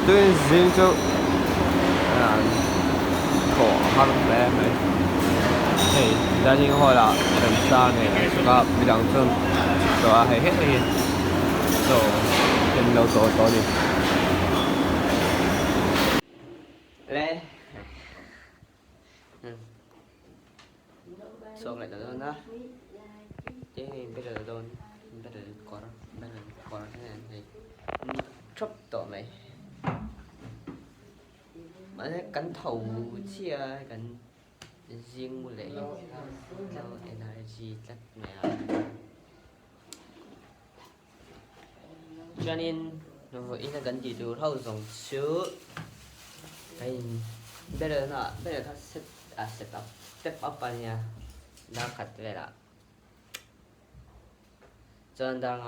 tôi riêng cho khổ hard lẽ này thì gia đình họ là làm sao này chúng ta bị đóng chân rồi hay hết đi rồi trên lâu tối đi lẽ xong lại đó đó chứ bây giờ đồn bây giờ có thế này chốc tổ này mà cái cắn thầu chia cắn riêng một lệ cho energy rất mẹ cho nên rồi ít là cắn chỉ đủ thâu dòng chứa hay bây giờ nó set up step up nha đã khát về là cho nên đang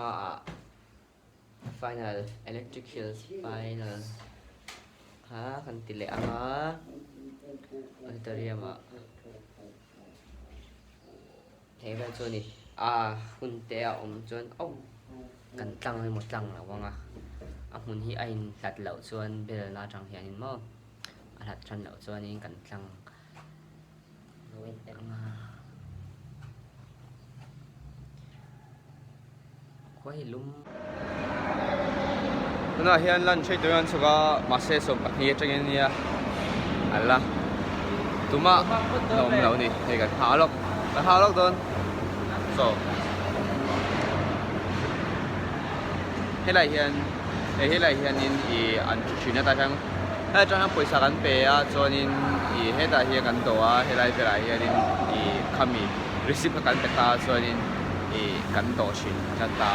final electrical final hả kan tỷ lệ mà auditorium thế vậy cho đi hun te chọn kan tăng một tăng là vâng hun hi anh đặt lẩu chọn bây giờ là chẳng hiện mà đặt chân lẩu chọn nên kan tăng quá hi lum nó hiện lần chơi tôi ăn suga masih so pakai cengeng ni ya, Allah, cuma nom lau ni, hay cái halo don, so, hay là hiện in ăn chuyện này ta chẳng, hay cho hắn पैसाกันไปcho nên hay là hiệnกันตัวhay là hiện in kami receiveกันไปta cho nênกันตัวchuyệnกันta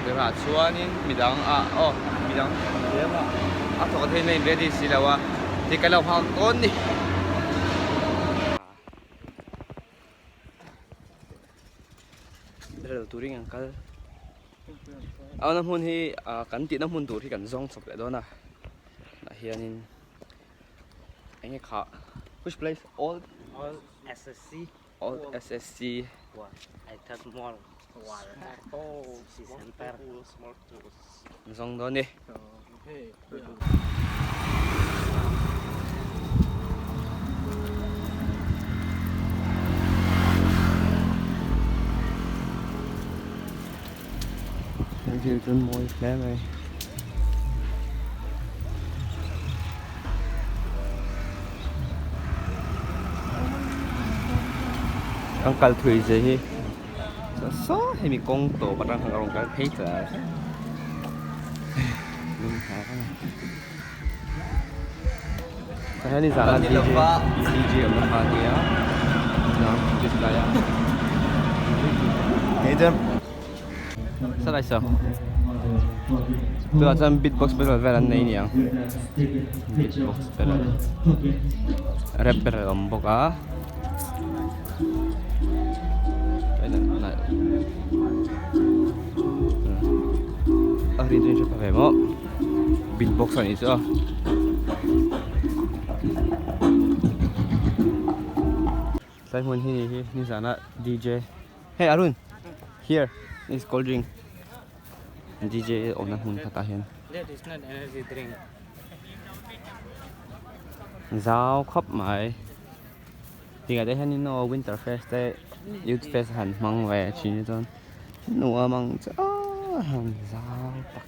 그래서 주원인 미당 미당 대마 저거 되네 레디 시라와 디깔로 방 돈니 그래도 둘이 안깔 남훈이 간띠 남훈 둘이 간종 섭래 도나 희한인 anh khá which place all SSC all SSC I thought more center dòng đó đi view trên môi lẽ này ang kalthui je so hay mi con tổ bắt đang hàng cái thấy là mình thả cái này là DJ ở mặt kia nó just là thế chứ sao lại sao tôi akan beatbox betul-betul ini yang beatbox betul rapper lombok hari ini coba pakai mau beatboxan itu saya mau ini sana DJ hey Arun here is cold drink DJ orang pun katakan that is not energy drink giao khóc mãi thì ngày đấy hắn nó Winterfest đấy Youthfest hẳn mang về chỉ như thế nụ mang hàng giao tắc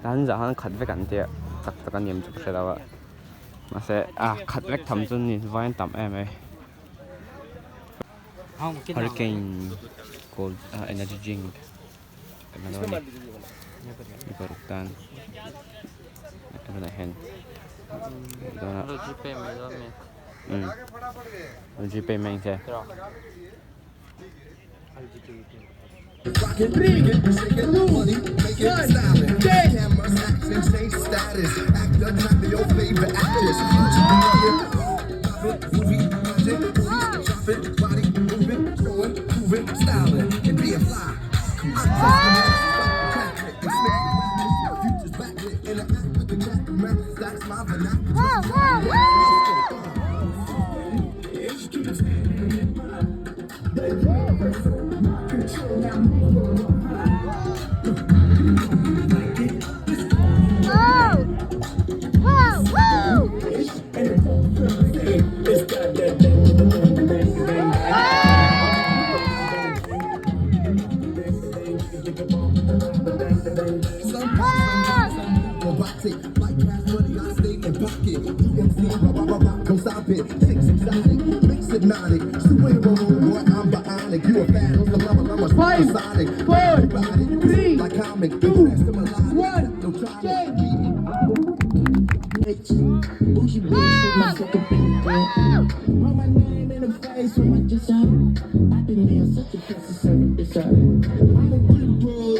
hắn giờ hắn khát với cảnh tiệt tắc cái niềm chụp sẽ đâu ạ mà sẽ khát với thầm chân nhìn vai tầm em ấy Hurricane cold energy drink em nói này đi vào rục tan em nói hen đó là GP main thế Rockin' big and shaking the money, making it styling. Cameras, action, change status. Actor, not your favorite actress. Movie, music, drop it, body moving, growing, moving, styling, and being fly. Futures back in the act with the camera. That's my vernacular. Control now, move on. static. Like cash money, I stay in pocket. UMC, rock, don't stop it. Six exotic, mix hypnotic. Superhero boy, I'm bionic. You a fan, I'm a Sonic. 5, 4, 3, like comic, 2, 1, no trying. change. Bougie bitch with my fucking finger. Write my name in the face with my just out. I've been there such a piece of service. I'm a good bro.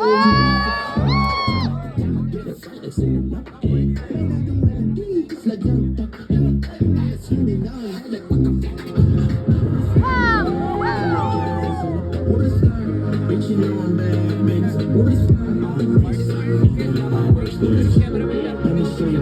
Get a flex in the night. It's like young duck. It's really nice. Like what the fuck? What is that? Bitch, you know I'm bad, bitch. What is that? Let me show you.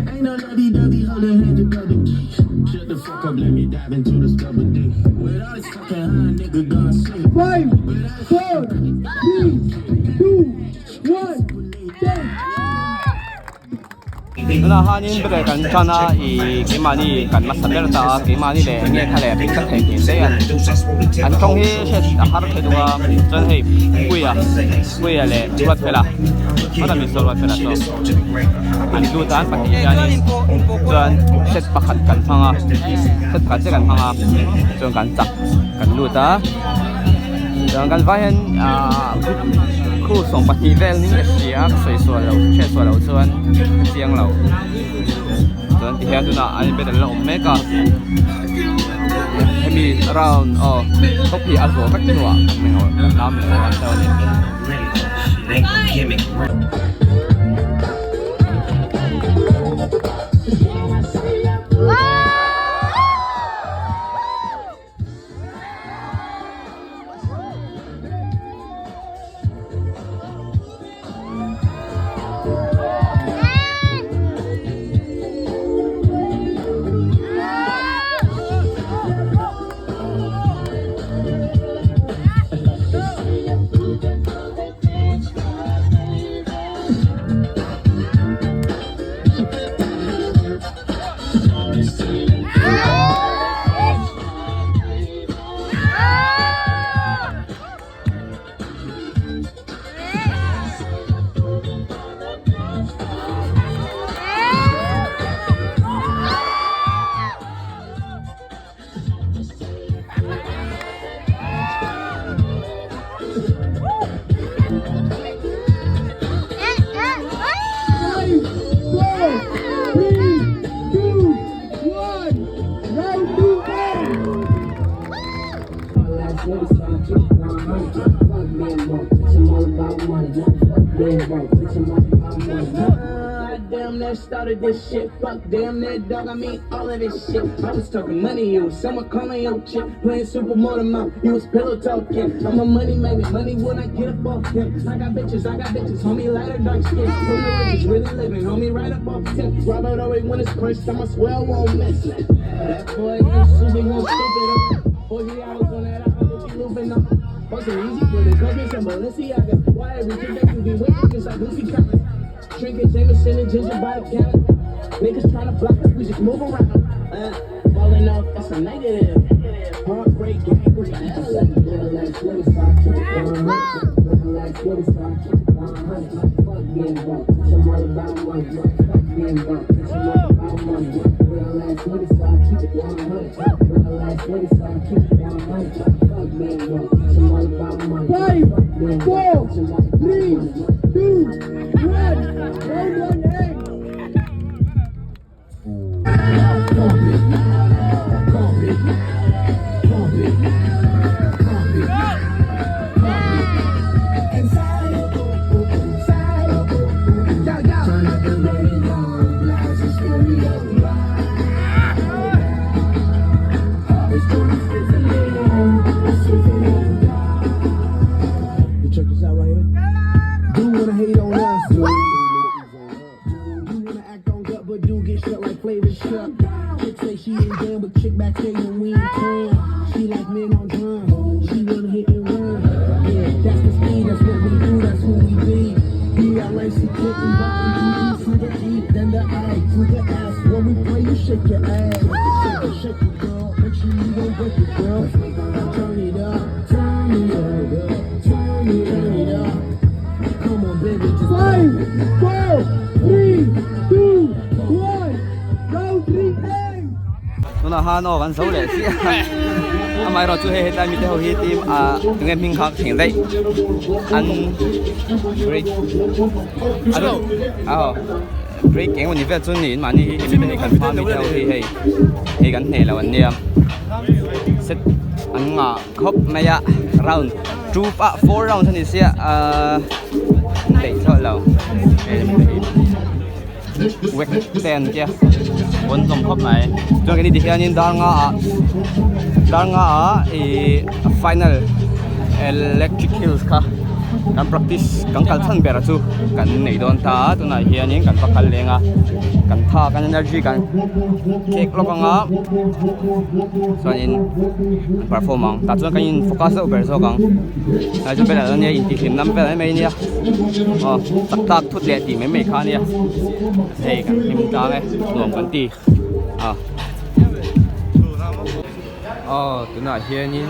Ain't no lovey-dovey, hold her hand together. Shut the fuck up, let me dive into the stubble D. With all this fucking high, nigga, gonna sleep. 5, 4, 3, 2, 1, change. Nana hanin bere kan kana I kimani kan masaber ta kimani le nge khale pin ka the kin de an thong hi shet har khedunga chan hei puya le wat phela mana mi sol wat phela so an du tan pa ki yani chuan set pakhat kan phanga set ka che kan phanga chuan kan chak kan lu ta chuan kan vai hen khu song pa hi vel ning le sia soi so lo che so lo chuan chiang lo chuan ti hian tuna an be lo meka hemi around topi azo tak nuwa mengo nam le an taw ni Damn, that started this shit. Fuck damn that dog, I mean all of this shit. I was talking money, you was someone calling your chick. Playing supermoto mouth, you was pillow talking. I'm a money magnet, money when I get up off him. I got bitches, homie lighter dark skin. Homie riches, really living, homie right up off him. Robert always when it's crushed, I swear I won't miss it. That boy, you super, you stupid. 40 hours on that, I hope you looping up. Wasn't easy for this, go get some Balenciaga. Why everything that you be waiting just like Lucy Collins. Drinking Jameson and ginger by the can. Niggas tryna block us, we just move around. Falling off, that's a negative. Heartbreak gang, what the hell is that? Five, 4, 3, 2, 1, round 1, egg. Check this out right here. Do wanna hate on us. Do wanna act on gut, but do get shut like flavor. get shook. Chick say she ain't down, but chick back say when we ain't turn. She like men on drum. She wanna hit and run. Yeah, that's the speed. That's what we do. That's who we be. B-L-A-C kicking back to the E, then the I to the S. When we play, you shake your ass. Shake it, girl. Make sure you don't break it, girl. Turn it up, turn it up, turn it up. Come on, baby, just 5, 4, 3, 2, 1. Round 3, aim. nó là hà nội vẫn xấu để xí à mai rồi chưa hết tại mình theo hết tim à tụi em mình khác hiện đây ăn break break cáiวันนี้เป็นจุดนี้มานี่ที่เป็นการพามีเท่าที่ให้กันเนี่ยแล้ววันนี้เสร็จอันง่ะครบไม่ยะ round 4 round ท่านี้เสียเด็กเท่าเราเวกเต้นเจ้าบนสมครบไหนจนกันนี้ที่อันนี้ดาร์ง่ะfinal electric hills ค่ะการ practice กันคัลสันเบราจูกันในโดนท่าตัวไหนเฮียนี่กันพักคัลเลงอ่ะกันท่ากัน energy กันเช็คล็อกง่ะส่วนนี้ performance แต่ส่วนกันยิน focus เอาไปส่วนกันแต่จะเป็นอะไรเนี่ยอินทิฟิมน้ำเป็นอะไรไม่เนี่ยอ๋อตักทุกเดือนตีไม่ค่าเนี่ยเฮ้ยกันทิมจ้าไงรวมกันตีอ่ะตัวน่ะเฮียนี่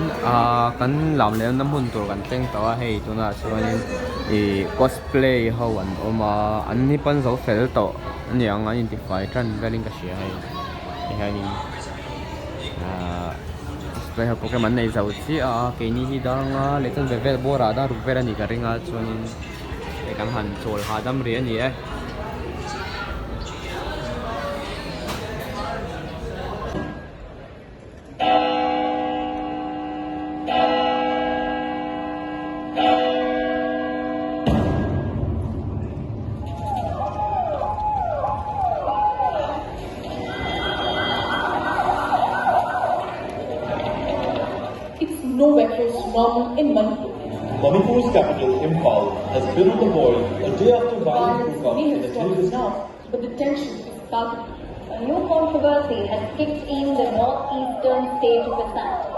กันลำเลี้ยงน้ำมันตัวกันเต็งแต่ว่าเฮ้ยตัวน่ะส่วนนี้cosplay เขาวันออกมาอันนี้เป็นโซเฟลต์อันนี้อันนี้ที่ไฟทรันเวลิงก็เสียให้เฮียนี่cosplay เขาโปเกมอนในเจ้าที่เกนี่ที่ดังเล็กจนเวลโบราณรูปเวลนี่ก็เริงส่วนนี้ไอ้กังหันโจลหาดำเรียนนี่nowhere close to normal in Manipur. Manipur's capital, Imphal, has been on the boil a day after violent Violence may hookup have in the stopped now, but the tension is palpable. A new controversy has kicked in the northeastern state of Assam.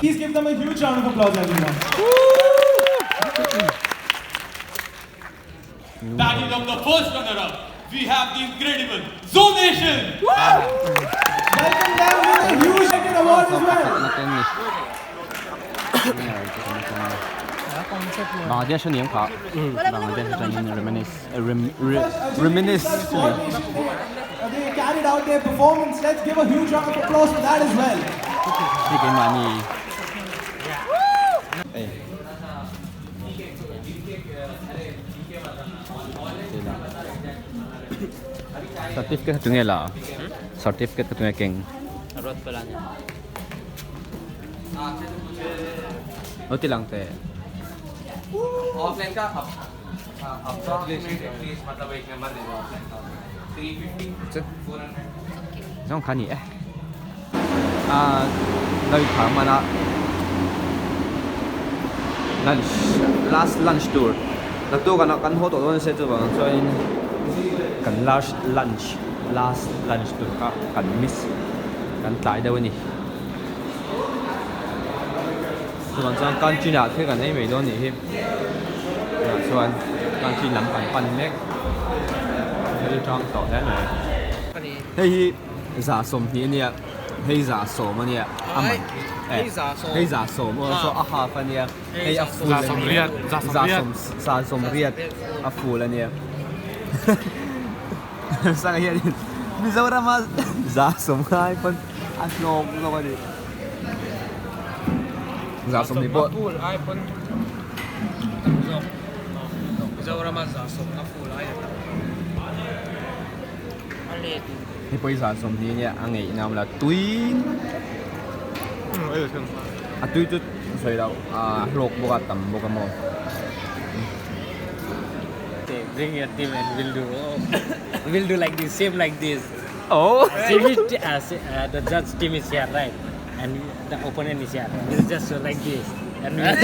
Please give them a huge round of applause, everyone. Bagging up the first runner-up, we have the incredible Zonation. Welcome them with a huge second award as well. Bangladesh 是年考，Bangladesh 是真 reminisce They carried out their performance. Let's give a huge round of applause for that as well. 你给满意。哎。Certificate katungnya lah. Certificate katungnya keng. Rot pala niya. Oh tilang te. Offline का मतलब एक number दे दो offline का 350 400 Xong khá nhỉ? Nơi khoảng mà nó lunch, last lunch tour. Là tour cái nó căn hộ tổ luôn sẽ từ bằng cho nên cần last lunch tour cả cần miss cần tại đâu nhỉ? Từ bằng cho căn chuyên nhà thế cần ấy mấy đôi nhỉ hiệp. Cho anh căn chuyên làm bằng pan mét. Để trong tổ thế này. Hey, giả sôm thì nè, hey giả sôm mà nè, hey giả sôm mà so aha phân nè, hey afu giả sôm riết, afu là nè. Sang cái gì? Bây giờ ra mà giả sôm hai phân, ăn ngon ngon đi. Giả sôm đi bộ. Bây giờ ra mà giả sôm afu lại. Thì bây giờ xong thì nha, anh nghĩ nào là tuyến tuyến chút rồi đâu lột bộ tầm bộ cái mồm. Bring your team and we'll do like this, same like this. Oh. The judge team is here, right? And the opponent is here. We'll just like this. And we're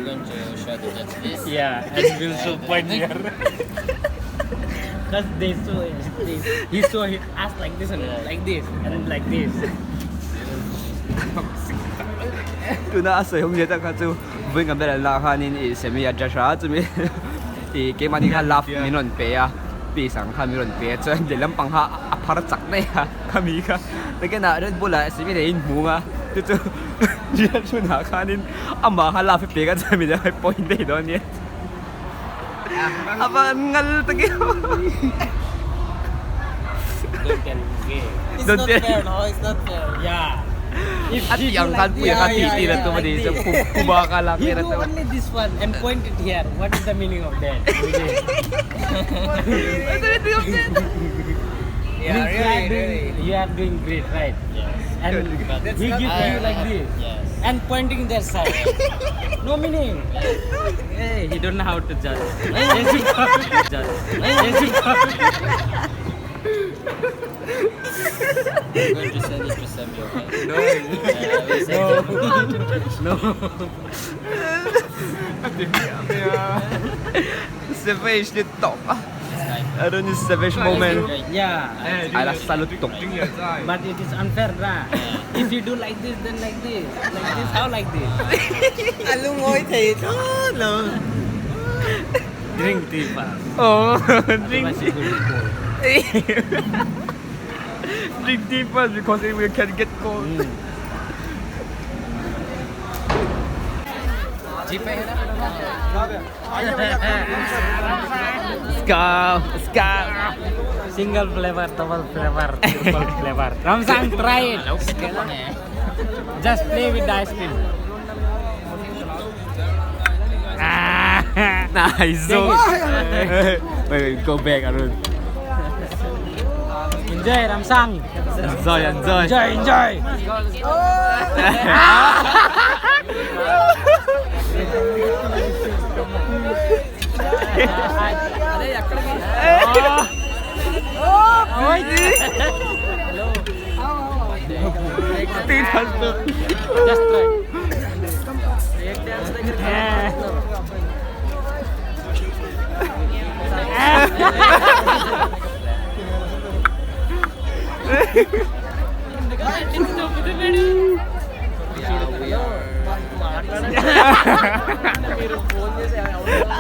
going to show the judge this. Yeah, and we'll show point here. Because they saw he saw us like this and like this and like this. Tôi đã sử dụng nhiều tất cả chú với ngắm đây là khanin i semi adjust chú mi i cái mà đi khăn lap minun pe à bị sang khăn minun pe cho nên để làm bằng ha apar chặt này ha kami kaแต่cái nào đến bula semi để in mù à chú dia chú na khanin amma khăn lap pe ka cho mi để point đây đó nhé apa ngal tagi Don't tell me. It's not fair. Yeah. At yang kan punya hati na tu madi so kubaka lang You kira do tu. only this one and point it here. What is the meaning of that? Yeah, really. You are doing great, right? Yes. And he gives you like this. Yes. And pointing their side. No meaning. Hey, he don't know how to judge. I'm going to send it to Samuel. No. Savage ni top. Ada ni savage moment. Yeah. Ala salut top. But it is unfair, right? If you do like this, then like this. Like this, how like this? Anh luôn ngồi thì đó nữa. Drink tea first. Oh, drink Otherwise tea. it will be cold. Drink tea first because it can get cold. Scar. Single flavor, double flavor, triple flavor. Ramsang, try it. Just play with the ice cream. Nice. So, wait, go back, Arun. Enjoy, Ramsang. Enjoy. Just try.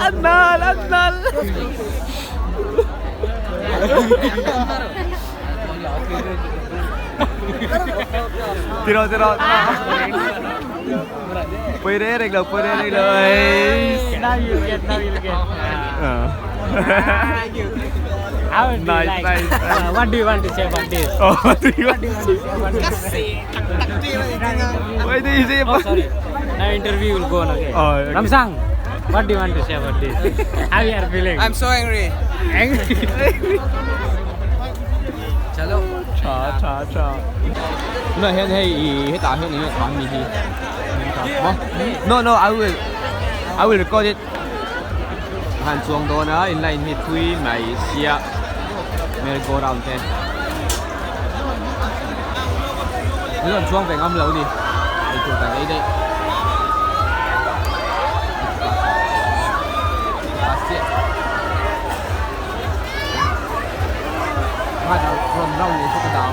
Adnan. Tiro. Pwede reglo. Now you get. Nice. What do you want to say about this? Oh, what do you want? Why do you say Oh, sorry. Now interview will go on again. Oh, okay. Ramsang, what do you want to say about this? How you are feeling? I'm so angry. angry. Chalo. Cha. No, hey,打黑你要传你去。No, I will record it. หันช่วงโดนนะอินไลน์ฮิตคุยมาเลเซียเมริกาเราแทนนี่ก็ช่วงเป็นอ้ำเหลาดิไอ้ตัวแต่ไอ้เด็กมาจากรวมเล่าอยู่ทุกดาว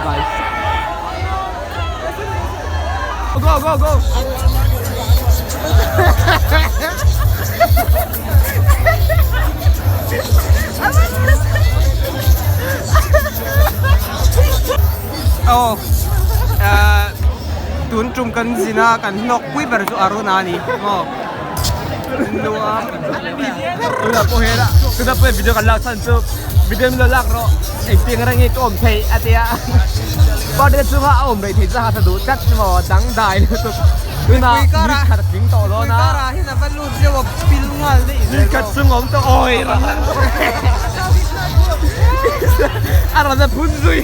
Bye. Go. Oh, tun trum kan zina kan nok pui ber su aruna ni. Oh. Dua. Sudah po video kan laksan so video mi lak ro ai ting rang ngi kom thei atia ba de chu ha om bei thei za ha du chat mo dang dai lu tu na mi khat ting to lo na Kara hin na balu je wa pil ngal ni. mi khat sung om to oi ra ara da phun zui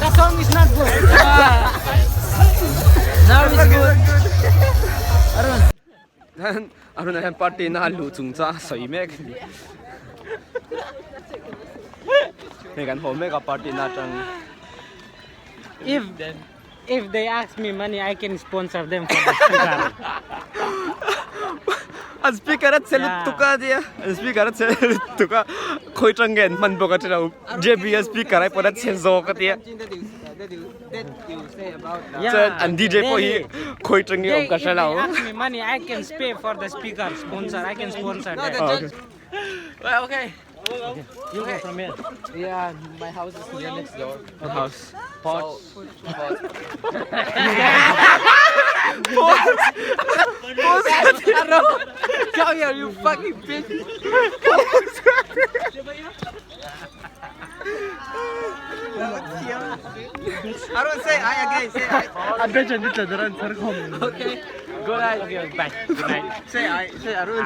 The song is not good. Now it's good. Arun han party na lu chung cha soi mek Này kan home mek party na chang If they ask me money, I can sponsor them for the speaker. An speaker at sel tuka dia an speaker at sel tuka khoi changen man boka chau JBS speaker ai podat sel zo ka dia an DJ po hi khoi changi om ka If they salau ask me money, I can pay for the speaker sponsor. I can sponsor them. Okay. You go from here. Yeah, my house is near next door. House. Pots. Come here, you fucking bitch. I don't say I again. Say I. Attention dito daran sir kom. Okay. Good night. Okay, bye. Good night. Say I. Say Arun.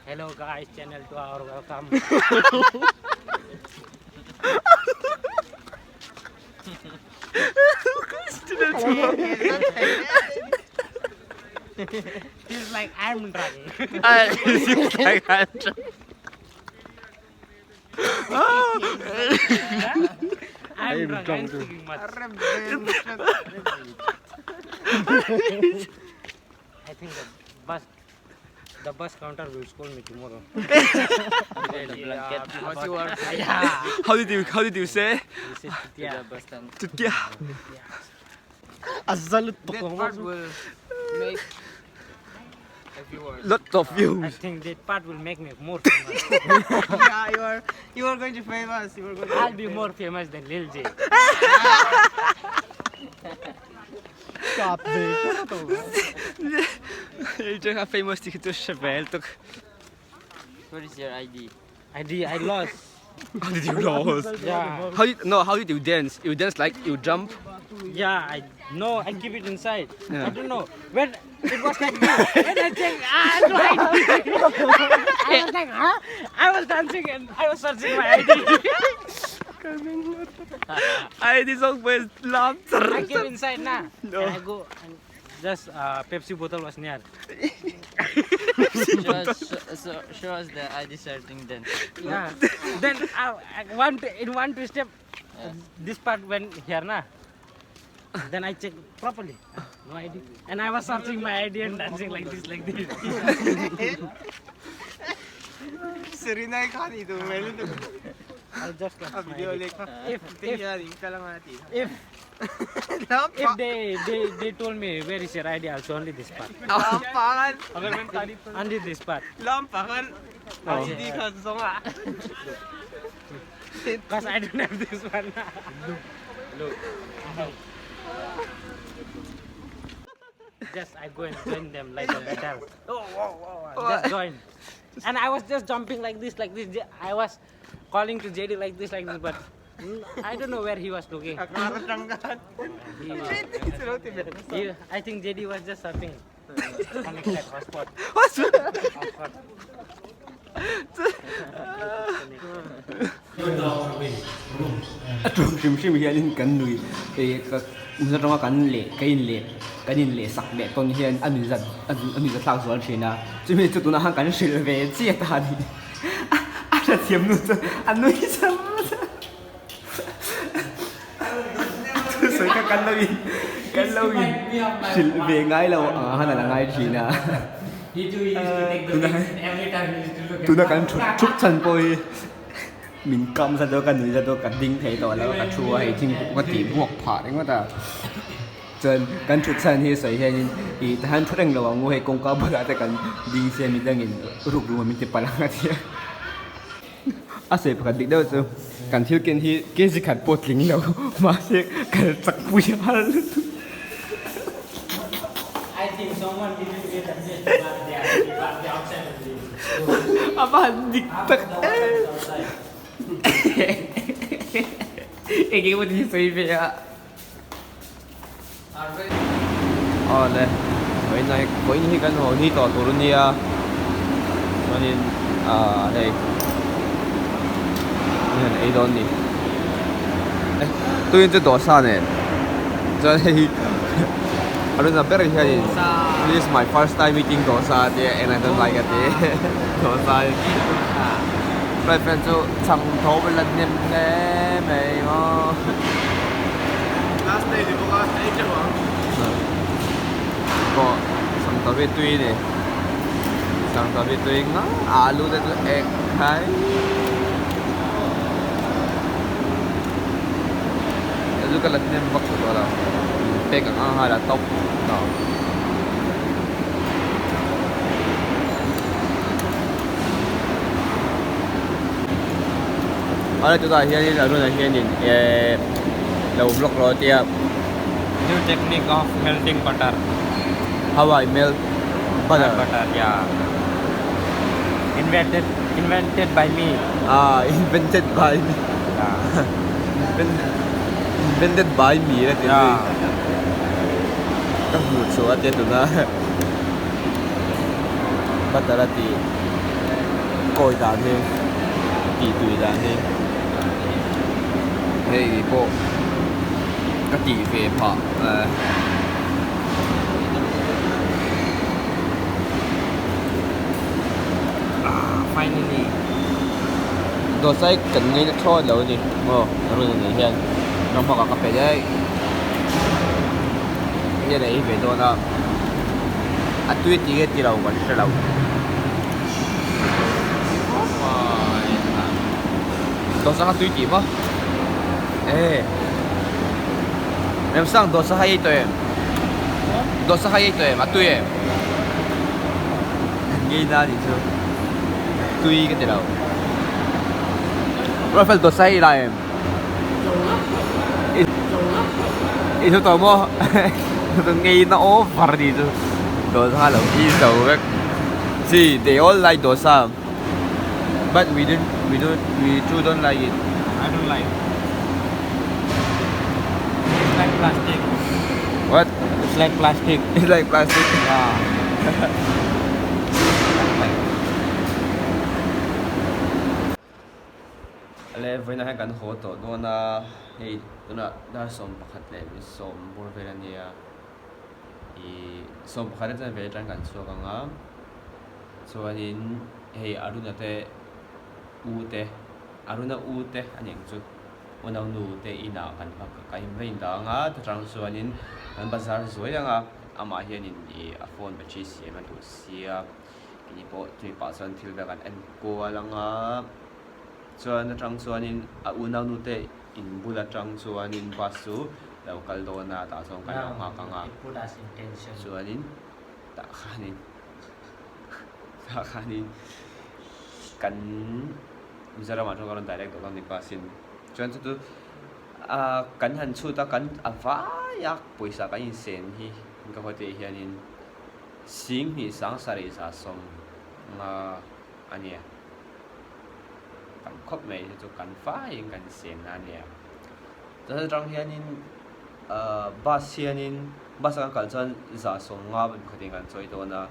Hello guys, channel 2 hour welcome. Feels like I'm drunk. Feels like I'm drunk. I'm drunk. I'm speaking much. I think the bus counter will scold me tomorrow. How did you say? Yeah. Tutya. That part will make a viewer. Lot of I views. think that part will make me more famous. Yeah, you are going to famous. You are going to I'll be more famous than Lil J. Stop this. You just have famous to Chevelle. What is your ID? I lost. How did you lose? Yeah. How did you dance? You dance like you jump? Yeah, I keep it inside. Yeah. I don't know. When it was like this, when I think, I was like, huh? I was dancing and I was searching my ID. I did always laugh. I came inside now. No. And I go and just Pepsi bottle was near. Show us the ID starting then. Yeah. Then in one two step, this part went here, na. Then I checked properly. No ID. And I was searching my ID and dancing like this, like this. Serena Khani tu melu tu. I just got Video lek. if if they told me where is your ID, also only this part. Lampangan. Only this part. Lampangan. ID kan song ah. Because I don't have this one. Look. Just I go and join them like a battle. Just join. And I was just jumping like this. I was calling to JD like this, but I don't know where he was looking. I think JD was just surfing. Connected hotspot. Sim hian kan nui e ka ronga kan le kain le sak le ton hian ami zat thlang zual thina chumi chu tuna han kan sil ve chi ta ni a ra thiam nu chu an nui cham tu soi ka kan lo in sil ve ngai lo han la ngai thina He used to take the pics every time he used to look at tuna kan thuk chan poi mình cầm ra đó cái người ra đó cái đinh thấy đó là cái chua hay chính có tỷ buộc phá đấy mà ta chân cái chút chân thì sấy hay thìท่านทุเรงเราว่างูให้กงก้าวบ้าแต่กันดิ้งเสียมีตั้งเงินรูปดูมันมีแต่พลังอะไรอาศัยประดิษฐ์เด้อจ้ะการที่กินที่เกจิขัดปวดลิ้นเรามาเสียกันสักปุยฮัล I think someone didn't get a chance to pass the outside of the apa diktek ini mau disoi ya 네. 거인이 kan honi to turunia. Manin hey. Yan ai don ni. Tôi into dosa ne. Cho hey. I don't know better here. This is my first time eating dosa there and I don't like it. Dosa. Right friends, so chăm thố với lần nem nè mày mà. Last day thì có last day chứ hả? Có chăm thố với tuy này. Chăm thố với tuy ngó. Alu đây tôi egg khai. Itu kan lần nem bak tu lah. Pegang ada top. Đó. Ở đây chúng ta hiện là luôn là hiện đầu block rồi thì new technique of melting butter. How I melt butter? Yeah. Invented by me. Invented by me. Yeah. Invented by me là tiếng gì? Các một số tiền tụi nó butter là tí cối đàn thêm, tí tùy đàn thêm. Đây thì bộ các tỷ về phở Finally. đồ say cần ngay thôi đâu gì rồi này hiện nó mặc cà phê đấy cái này về đó là tuyết thì cái đầu vẫn sẽ đầu đồ say tuyết gì mà em sang đồ say hay tuổi đồ say hay tuổi mà tuyết nghĩ ra thì chưa tuyết cái đầu Rafael đồ say là em itu tau mo itu ngay na offer dito dosa lang isaw see they all like dosa but we two don't like it. I don't like. It's like plastic. What? It's like plastic. It's like plastic. Yeah. Ale với nóกันโหตัวตัวน่ะเฮ้ยตัวน่ะได้สมประคัตเลยมีสมบริเวณนี้อีสมประคัตจะเป็นจังกันส่วนกันอ่ะส่วนนี้เฮ้ยอารุณะเตอูเตอารุณะอูเตอันยังจุ วันเอาหนูเตอินากันพักกันไม่อินดังอ่ะแต่จังส่วนนี้มันบาซาร์สวยยังอ่ะอามาเฮียนินอีโฟนบัญชีเสียมันถูกเสียนี่พอที่ปัจจุบันที่เรากันเอ็นกัวลังอ่ะส่วนจังส่วนนี้วันเอาหนูเตอินบุลจังส่วนนี้ปัสสุเราคัลโดนาตาส่งกันเอามากังอ่ะส่วนนี้ตาขานินกันมิจฉามาทุกคนได้เล็กตัวกันดีกว่าสิจนสุดกันหันสุดกันฟ้าอยากปุยสักกันเส้นที่ก็พอดีเฮียนินสิ่งที่สังสารสะสมอันนี้กันครบไหมจะกันฟ้ายังกันเส้นอันนี้แต่จังเฮียนินบาสเฮียนินบาสกันกันจนสะสมเป็นคนที่กันช่วยตัวนะ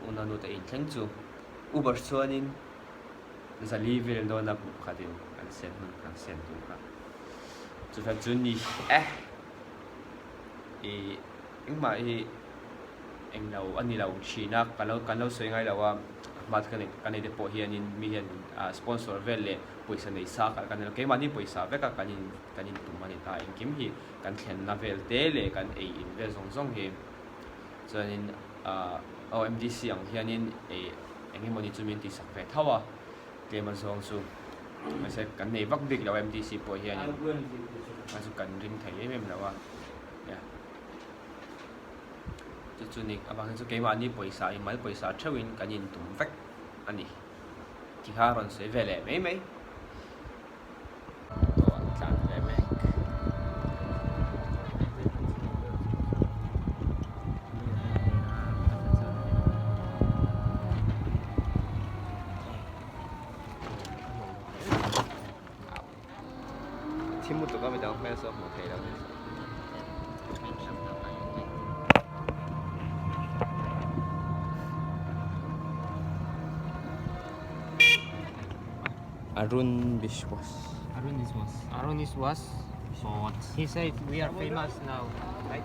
อุณหภูมิอินเทนจูอุบัติส่วนนี้จะลีวิลโดนนับขัดกันเซนกันเซนตัวครับจุดที่จุดนี้อิงมาเองเราอันนี้เราชีนักกันเราสวยงามเราว่ามากันในเดปโอเฮียนินมีเห็นสปอนเซอร์เวลเล่ปุยสันในสักกันเราเกี่ยมันนี่ปุยสักเวกกันนินตุ่มมันนี่ตายกิมฮีกันเขียนนาเวลเตเล่กันเอินเวลส่งเฮส่วนนี้OMDC อย่างเฮียนินอย่างนี้มันนี่จุดมีที่สักเวทว่าเกมมันส่งสู่ไม่ใช่กันในวักดิกเรา MDC ปอยเฮียนินมันสุกันริมไทยไม่เหมือนว่าเนี่ยจุดนี้บางทีเกมอันนี้ปอยสายมันปอยสายเชื่อวินกันยินตุ่มเวกอันนี้ที่หารันเสียเวลเลยไหมตัวการเวลที่มุดตัวก็ไม่ต้องแม่ซ้อมหมดเลยแล้วArun Biswas. Arun is was. He said we are famous now, right?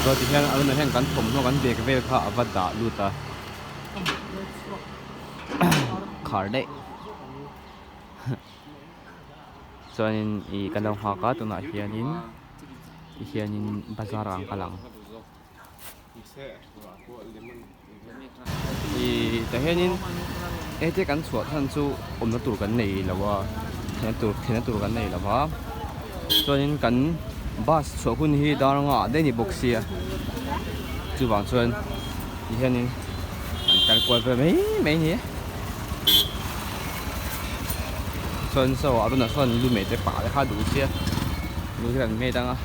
ก็ที่นั่นเอาในแห่งกันผมต้องกันเด็กเวลข้าวัดดาลูตาขาร์เดส่วนอีกันดองฮากาตัวน่ะเฮียนินภาษารังกลังแต่เฮียนินเจ้ากันสวดท่านสู้อมนัตุกันในแล้วว่าเห็นตัวกันในแล้วว่าส่วนนี้กันบาสสวดคุณที่ดารงาได้ในบ็อกซี่จู่บางส่วนเฮียนินกันกวนไปไม่เนี่ยส่วนส่วนส่วนลูกเมย์จะป่าเลยข้าดูเสียดูที่กันไม่ตั้งอ่ะ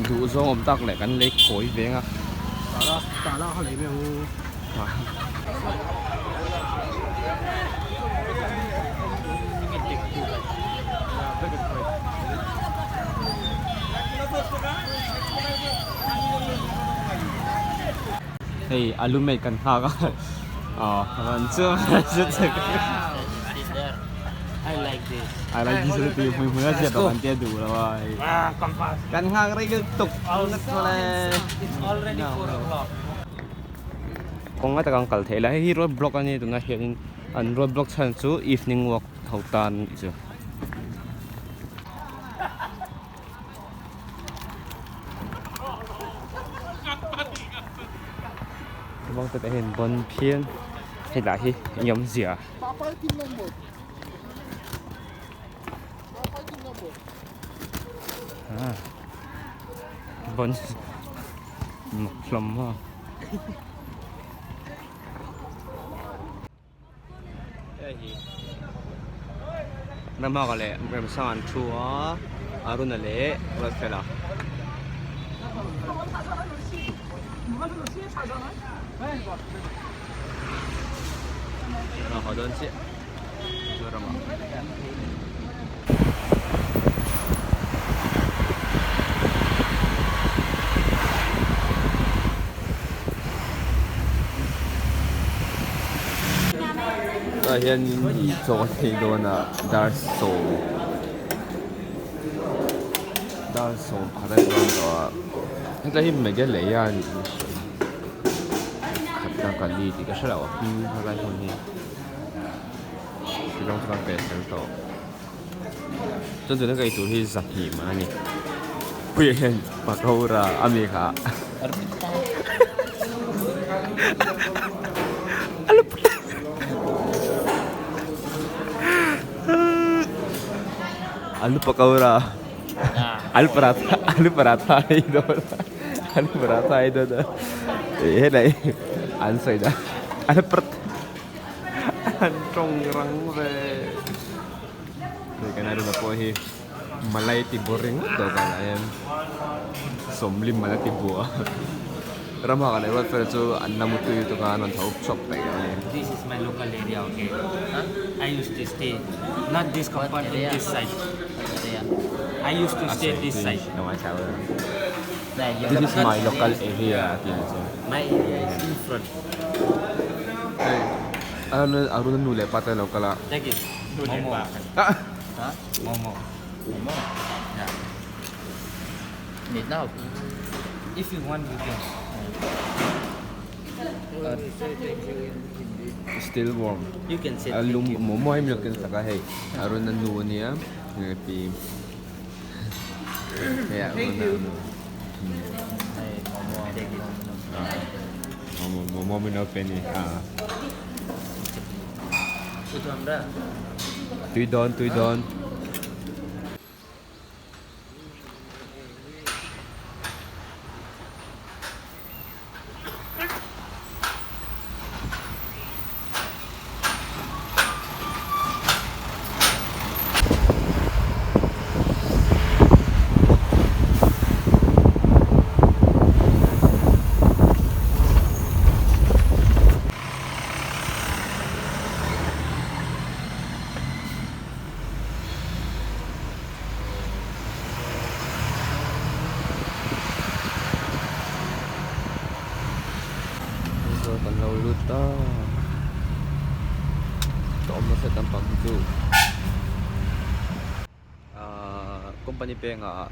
ดูส่วนผมตักเลยกันเล็กโขยเบี้ยงอ่ะ打到เขาเลยไม่รู้เฮ้ยอลูเมตกันข้าก็อ๋อมันเชื่อสึก I like this. I like this review มือเสียต่อกันเตี้ยดูแล้วว่ากันข้างอะไรก็ตกนักเลย It's already 4 o'clock. คงอาจจะกังกัลเทแล้วให้รถบล็อกอันนี้ตัวนั้นเห็นอันรถบล็อกชั้นสู evening walk เท่าตันอีกจ้ะมองแต่เห็นบนเพียนเห็นหลายที่ยอมเสียบนหมกลมว่าน้ำมากเลยเป็นสานชัวอารุณเลยรถเฟล่า好多气，就这么。Ayan yung dito kasi doon na Darso 받아서 근데 힘 매게 레야 갔다 갈리 이거 싫어 하가 손이 이런 그런 배설도 전도 내가 itu hi zakhi mani kuyen pakaura amika आलू पकौड़ा आलू paratha itu ये नहीं answer dah आलू trong rang về cái này là coi hi Malay Timur ring to kan ayam somlim Malay Timur ramah kan lewat versi annamutu itu kan on top shop This is my local area, okay? I used to stay, not this compound, this side. I used to stay this side. No, I have. This is my local area. My area is in front. Arun nule patay local. Take it. Momo. Momo. Yeah. Need now. If you want, you can. Still warm. You can say Alum momo ay milk sa kahay. Arun nanu niya. Ngapi. Kaya momo minok penny. Itu Anda. Tuidon. Luta Toma sa tampang itu company pe nga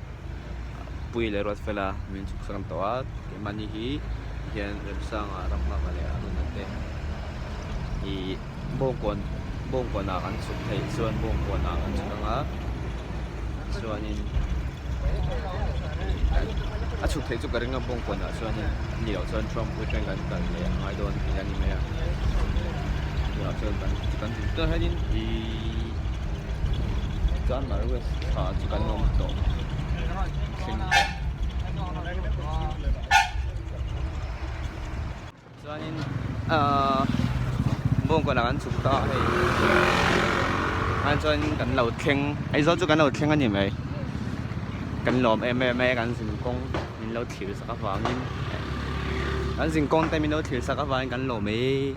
pui lerot fela min suksang tawat manihi yan repsang ramma male ano nate I bongkon na kan suktay suan bongkon na kan sukanga suanin suktay su garing nga bongkon na suanin nhiều hơn Trump với tranh gần gần để hai đồn thì là như vậy nhiều hơn gần tôi thấy thì chọn mà rồi chỉ cần nông tổ cho nên buông còn là ăn sụp đó thì anh cho nên cần lẩu khen ấy do cho cần lẩu khen anh nhìn vậy cần lòm em cần thành công mình lẩu thiểu sắc vàng nhìn anh dừng con tay mình đâu thiệt sao các bạn gắn lỗ mấy